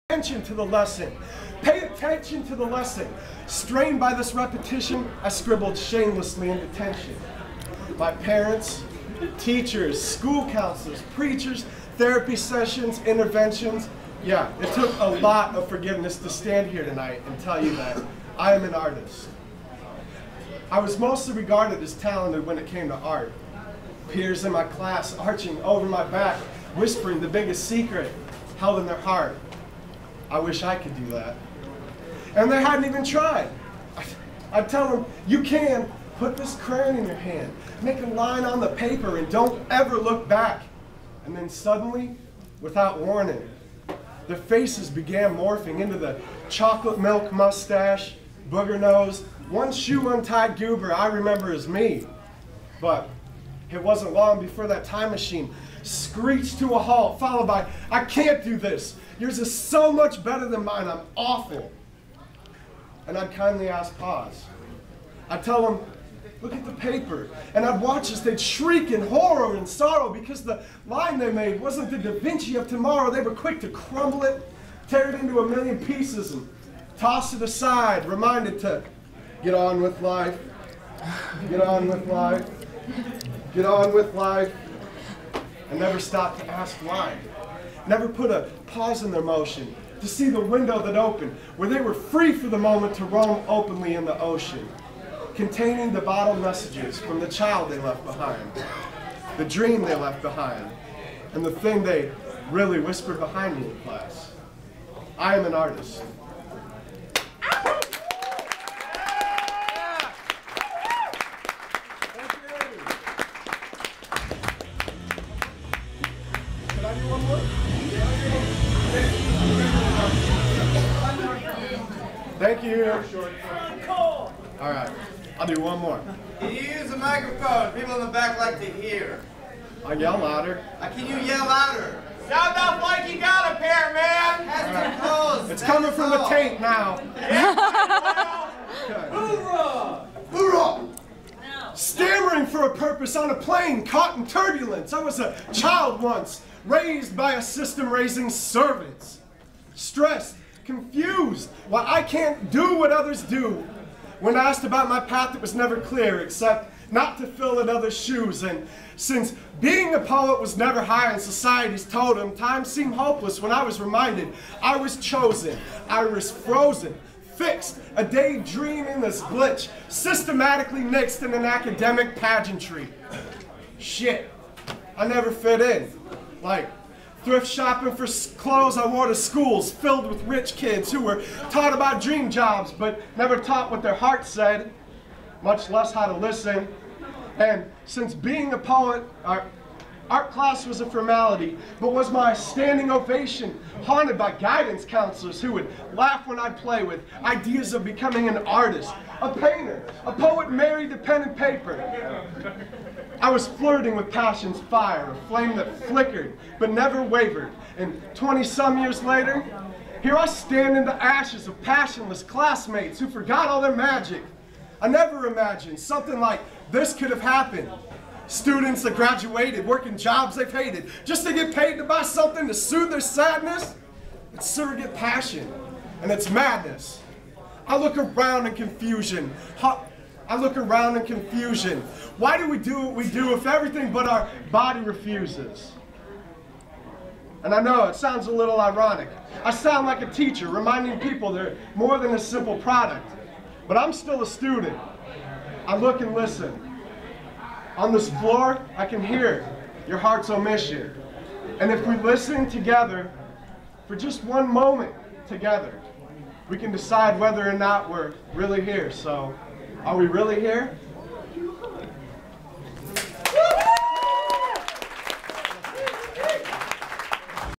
attention to the lesson. Pay attention to the lesson. Strained by this repetition, I scribbled shamelessly in detention. My parents, teachers, school counselors, preachers, therapy sessions, interventions. Yeah, it took a lot of forgiveness to stand here tonight and tell you that I am an artist. I was mostly regarded as talented when it came to art. Peers in my class arching over my back, whispering the biggest secret held in their heart. I wish I could do that. And they hadn't even tried. I'd tell them, you can, put this crayon in your hand, make a line on the paper, and don't ever look back. And then suddenly, without warning, their faces began morphing into the chocolate milk mustache, booger nose, one shoe untied goober I remember as me. But it wasn't long before that time machine screeched to a halt, followed by, I can't do this. Yours is so much better than mine, I'm awful. And I'd kindly ask pause. I'd tell them, look at the paper. And I'd watch as they'd shriek in horror and sorrow because the line they made wasn't the Da Vinci of tomorrow. They were quick to crumble it, tear it into a million pieces, and toss it aside, reminded to get on with life, get on with life, get on with life, and never stop to ask why. Never put a pause in their motion to see the window that opened, where they were free for the moment to roam openly in the ocean, containing the bottled messages from the child they left behind, the dream they left behind, and the thing they really whispered behind me in class. I am an artist. Thank you. All right, I'll do one more. Can you use the microphone? People in the back like to hear. I'll yell louder. Can you yell louder? Sound off like you got a pair, man! Right. It's coming from the tape now. Hoorah! Hoorah! Stammering for a purpose on a plane caught in turbulence. I was a child once, raised by a system raising servants. Stressed, confused, why I can't do what others do. When asked about my path, it was never clear, except not to fill in others' shoes. And since being a poet was never high on society's totem, time seemed hopeless when I was reminded I was chosen, iris frozen, fixed, a daydream in this glitch, systematically mixed in an academic pageantry. Shit, I never fit in. Like, thrift shopping for clothes I wore to schools filled with rich kids who were taught about dream jobs but never taught what their heart said, much less how to listen. And since being a poet, art class was a formality, but was my standing ovation haunted by guidance counselors who would laugh when I'd play with ideas of becoming an artist, a painter, a poet married to pen and paper. I was flirting with passion's fire, a flame that flickered but never wavered. And 20-some years later, here I stand in the ashes of passionless classmates who forgot all their magic. I never imagined something like this could have happened. Students that graduated, working jobs they've hated, just to get paid to buy something to soothe their sadness. It's surrogate passion, and it's madness. I look around in confusion. Why do we do what we do if everything but our body refuses? And I know it sounds a little ironic. I sound like a teacher reminding people they're more than a simple product. But I'm still a student. I look and listen. On this floor, I can hear your heart's omission. And if we listen together, for just one moment together, we can decide whether or not we're really here. So, are we really here?